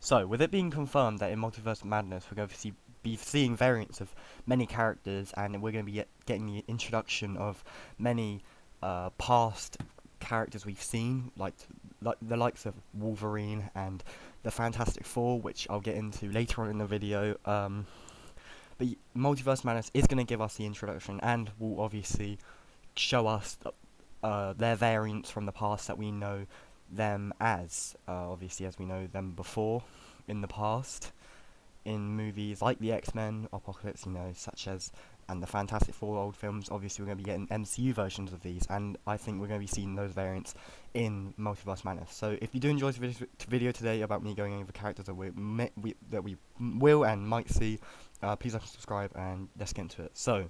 So, with it being confirmed that in Multiverse of Madness we're going to be seeing variants of many characters, and we're going to be getting the introduction of many past characters we've seen, like the likes of Wolverine and the Fantastic Four, which I'll get into later on in the video. But Multiverse of Madness is going to give us the introduction, and will obviously show us their variants from the past that we know them as. Obviously, as we know them before in the past in movies like the X-Men, Apocalypse, such as, and the Fantastic Four old films. Obviously, we're going to be getting MCU versions of these, and I think we're going to be seeing those variants in Multiverse Madness. So, if you do enjoy this video today about me going over characters that we will and might see, please like and subscribe, and let's get into it. So,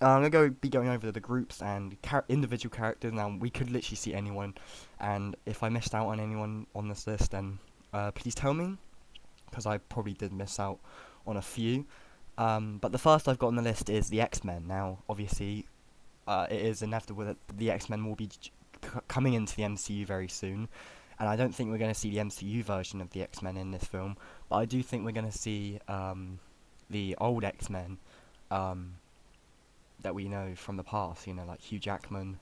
I'm going to be going over the groups and individual characters. Now, we could literally see anyone, and if I missed out on anyone on this list, then please tell me, because I probably did miss out on a few. But the first I've got on the list is the X-Men. Now, obviously, it is inevitable that the X-Men will be coming into the MCU very soon, and I don't think we're going to see the MCU version of the X-Men in this film, but I do think we're going to see the old X-Men that we know from the past, like Hugh Jackman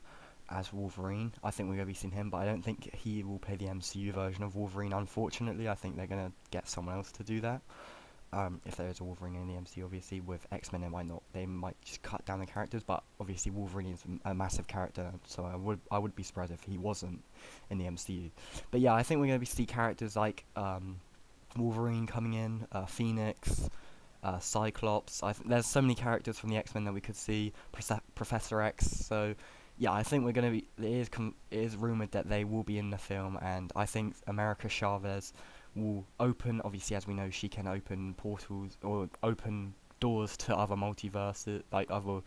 as Wolverine. I think we're going to be seeing him, but I don't think he will play the MCU version of Wolverine, unfortunately. I think they're going to get someone else to do that. If there is a Wolverine in the MCU, obviously. With X-Men, they might just cut down the characters, but obviously Wolverine is a massive character, so I would be surprised if he wasn't in the MCU. But yeah, I think we're going to see characters like Wolverine coming in, Phoenix, Cyclops. There's so many characters from the X-Men that we could see, Professor X. So yeah, I think we're gonna be. It is rumored that they will be in the film, and I think America Chavez will open. Obviously, as we know, she can open portals or open doors to other multiverses, like other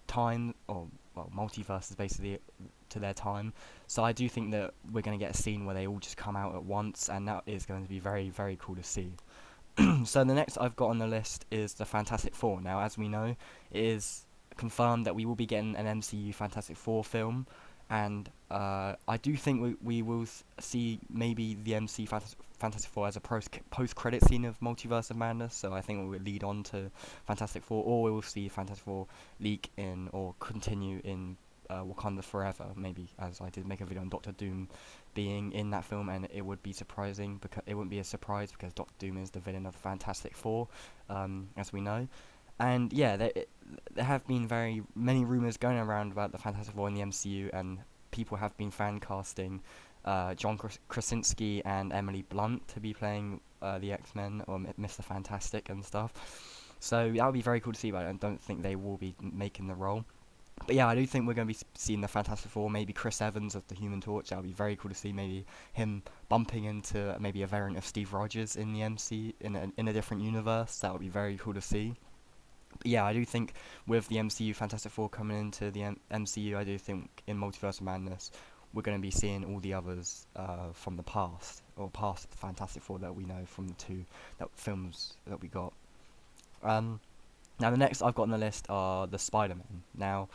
time or multiverses, basically, to their time. So I do think that we're going to get a scene where they all just come out at once, and that is going to be very, very cool to see. So the next I've got on the list is the Fantastic Four. Now, as we know, it is confirmed that we will be getting an MCU Fantastic Four film, and I do think we will see maybe the Fantastic Four as a post-credit scene of Multiverse of Madness. So I think it will lead on to Fantastic Four, or we will see Fantastic Four leak in or continue in Wakanda Forever, maybe, as I did make a video on Doctor Doom being in that film, and it would be surprising because it wouldn't be a surprise because Doctor Doom is the villain of the Fantastic Four, as we know. And yeah, there have been very many rumors going around about the Fantastic Four in the MCU, and people have been fan casting John Krasinski and Emily Blunt to be playing the X-Men or Mr. Fantastic and stuff. So that would be very cool to see, but I don't think they will be making the role. But yeah, I do think we're going to be seeing the Fantastic Four, maybe Chris Evans of the Human Torch. That would be very cool to see, maybe him bumping into maybe a variant of Steve Rogers in the in a different universe. That would be very cool to see. But yeah, I do think with the MCU Fantastic Four coming into the MCU, I do think in Multiverse of Madness we're going to be seeing all the others from the past, or past Fantastic Four that we know from the two films that we got. Now, the next I've got on the list are the Spider-Man. Now,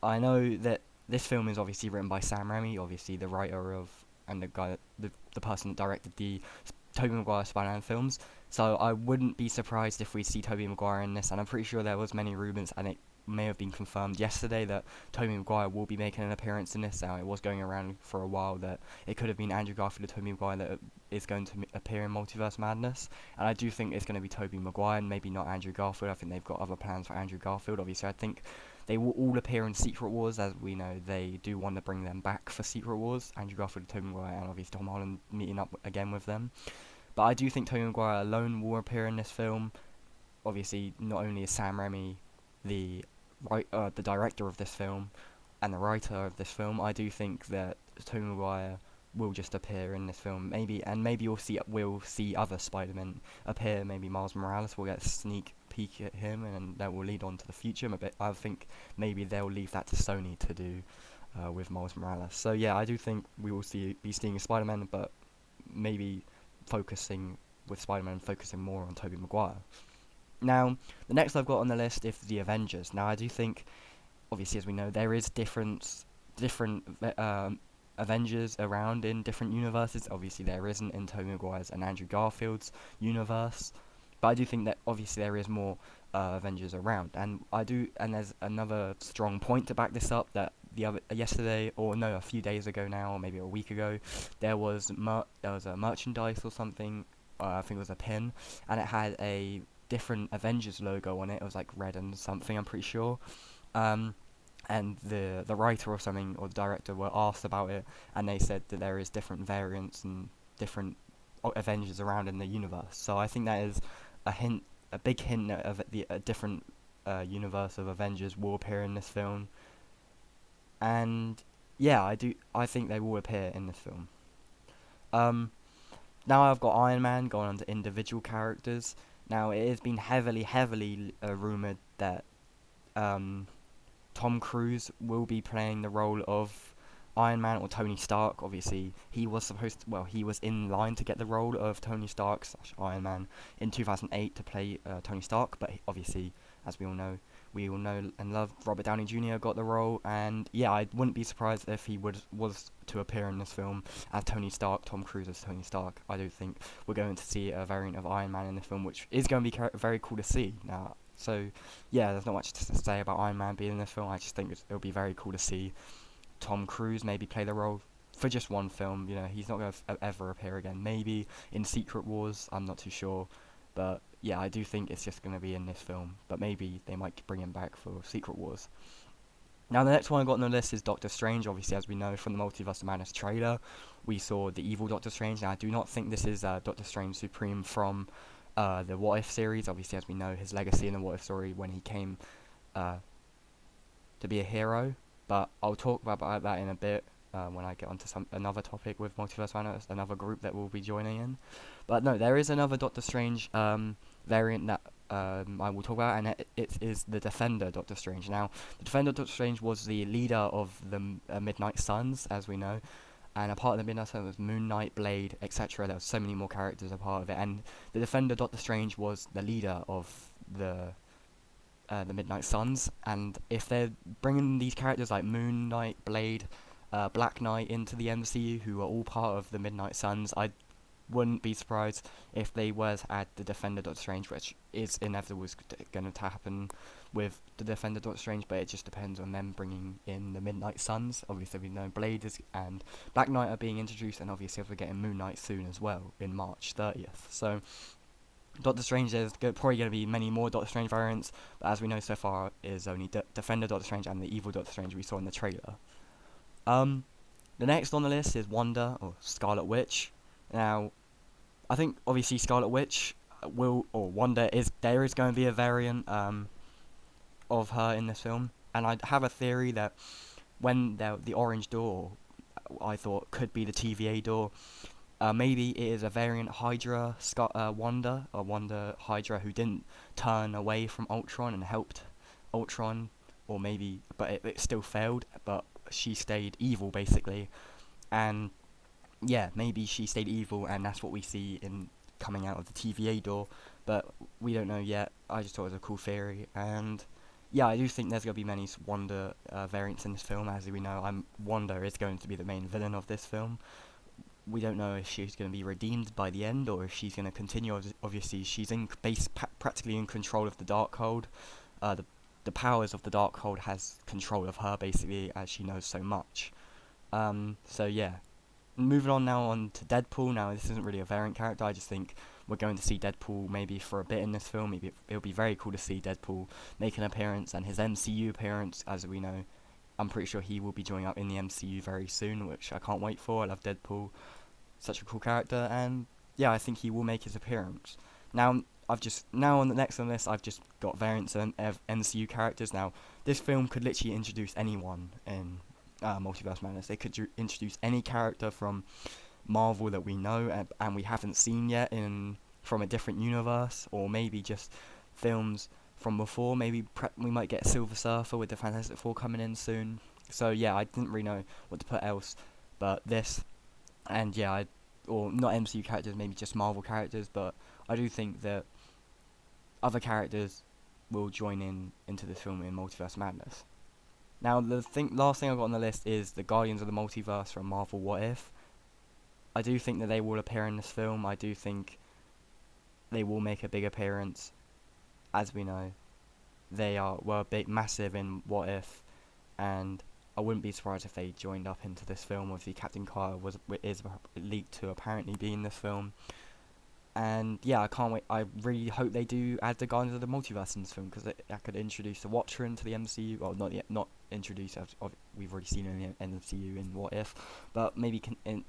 I know that this film is obviously written by Sam Raimi, obviously the writer of, and the person that directed the Tobey Maguire Spider-Man films. So I wouldn't be surprised if we see Tobey Maguire in this, and I'm pretty sure there was many rumors, and it may have been confirmed yesterday that Tobey Maguire will be making an appearance in this. Now, it was going around for a while that it could have been Andrew Garfield or Tobey Maguire that is going to appear in Multiverse Madness, and I do think it's going to be Tobey Maguire and maybe not Andrew Garfield. I think they've got other plans for Andrew Garfield. Obviously, I think they will all appear in Secret Wars, as we know they do want to bring them back for Secret Wars, Andrew Garfield, Tobey Maguire, and obviously Tom Holland meeting up again with them. But I do think Tobey Maguire alone will appear in this film. Obviously, not only is Sam Raimi the director of this film and the writer of this film, I do think that Tobey Maguire will just appear in this film. Maybe we'll see other Spider-Men appear. Maybe Miles Morales will get a sneak peek at him, and that will lead on to the future. But I think maybe they'll leave that to Sony to do with Miles Morales. So yeah, I do think we will be seeing Spider-Man, but maybe focusing more on Tobey Maguire. Now, the next I've got on the list is the Avengers. Now, I do think, obviously, as we know, there is different Avengers around in different universes. Obviously, there isn't in Tobey Maguire's and Andrew Garfield's universe, but I do think that obviously there is more Avengers around, and there's another strong point to back this up, that a few days ago now, or maybe a week ago, there was a merchandise or something. I think it was a pin, and it had a different Avengers logo on it. It was like red and something, I'm pretty sure. Um, and the writer or something, or the director, were asked about it, and they said that there is different variants and different Avengers around in the universe. So I think that is a big hint that a different universe of Avengers will appear in this film. And yeah, I think they will appear in this film. Um, Now I've got Iron Man going on to individual characters. Now it has been heavily rumored that um, Tom Cruise will be playing the role of Iron Man, or Tony Stark. Obviously, he was he was in line to get the role of Tony Stark / Iron Man in 2008 to play Tony Stark, but obviously, as we all know and love, Robert Downey Jr. got the role, and yeah, I wouldn't be surprised if he was to appear in this film as Tony Stark, Tom Cruise as Tony Stark. I do think we're going to see a variant of Iron Man in the film, which is going to be very cool to see now. So, yeah, there's not much to say about Iron Man being in this film. I just think it'll be very cool to see Tom Cruise maybe play the role for just one film. You know, he's not going to ever appear again. Maybe in Secret Wars, I'm not too sure. But yeah, I do think it's just going to be in this film. But maybe they might bring him back for Secret Wars. Now, the next one I got on the list is Doctor Strange. Obviously, as we know from the Multiverse of Madness trailer, we saw the evil Doctor Strange. Now, I do not think this is Doctor Strange Supreme from the What If series. Obviously, as we know, his legacy in the What If story when he came to be a hero. But I'll talk about that in a bit when I get onto another topic with Multiverse Madness, another group that we'll be joining in. But no, there is another Doctor Strange variant that I will talk about, and it is the Defender Doctor Strange. Now, the Defender Doctor Strange was the leader of the Midnight Suns, as we know, and a part of the Midnight Suns was Moon Knight, Blade, etc. There were so many more characters a part of it, and the Defender Doctor Strange was the leader of the Midnight Suns. And if they're bringing these characters like Moon Knight, Blade, Black Knight into the MCU, who are all part of the Midnight Suns, I wouldn't be surprised if they were to add the Defender Doctor Strange, which is inevitably going to happen with the Defender Doctor Strange, but it just depends on them bringing in the Midnight Suns. Obviously, we know Blade and Black Knight are being introduced, and obviously we're getting Moon Knight soon as well, in March 30th. So Doctor Strange, there's probably going to be many more Doctor Strange variants, but as we know so far, is only Defender Doctor Strange and the evil Doctor Strange we saw in the trailer. The next on the list is Wanda, or Scarlet Witch. Now, I think obviously Scarlet Witch there is going to be a variant of her in this film, and I have a theory that when the orange door, I thought could be the TVA door. Maybe it is a variant Hydra Wanda Hydra who didn't turn away from Ultron and helped Ultron, or maybe, but it still failed, but she stayed evil basically, and yeah, maybe she stayed evil, and that's what we see in coming out of the TVA door, but we don't know yet. I just thought it was a cool theory, and yeah, I do think there's going to be many Wanda variants in this film. As we know, Wanda is going to be the main villain of this film. We don't know if she's going to be redeemed by the end, or if she's going to continue. Obviously, she's practically in control of the Darkhold. The powers of the Darkhold has control of her, basically, as she knows so much. So yeah. Moving on now on to Deadpool. Now, this isn't really a variant character. I just think we're going to see Deadpool maybe for a bit in this film. Maybe it'll be very cool to see Deadpool make an appearance, and his MCU appearance, as we know. I'm pretty sure he will be joining up in the MCU very soon, which I can't wait for. I love Deadpool. Such a cool character, and yeah, I think he will make his appearance. Now on the next on this, I've just got variants of MCU characters. Now, this film could literally introduce anyone in Multiverse Madness. They could introduce any character from Marvel that we know and we haven't seen yet from a different universe, or maybe just films from before. Maybe we might get Silver Surfer with the Fantastic Four coming in soon. So yeah, I didn't really know what to put else but this. And yeah, or not MCU characters, maybe just Marvel characters, but I do think that other characters will join into this film in Multiverse Madness. Now, last thing I got on the list is the Guardians of the Multiverse from Marvel What If. I do think that they will appear in this film. I do think they will make a big appearance. As we know, were big, massive in What If, and I wouldn't be surprised if they joined up into this film. Obviously, Captain Carter is leaked to apparently be in this film, and yeah, I can't wait. I really hope they do add the Guardians of the Multiverse in this film, because that could introduce the Watcher into the MCU. Well, not yet, not introduce. We've already seen it in the MCU in What If, but maybe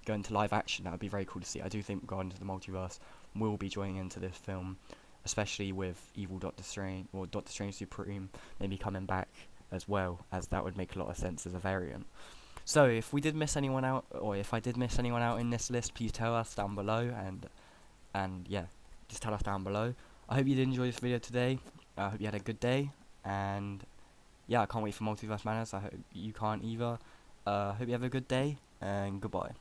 go into live action. That would be very cool to see. I do think Guardians of the Multiverse will be joining into this film, especially with evil Doctor Strange, or Doctor Strange Supreme maybe coming back as well, as that would make a lot of sense as a variant. So if we did miss anyone out, or if I did miss anyone out in this list, please tell us down below, and yeah, just tell us down below. I hope you did enjoy this video today. I hope you had a good day, and yeah, I can't wait for Multiverse Madness. I hope you can't either. Hope you have a good day, and goodbye.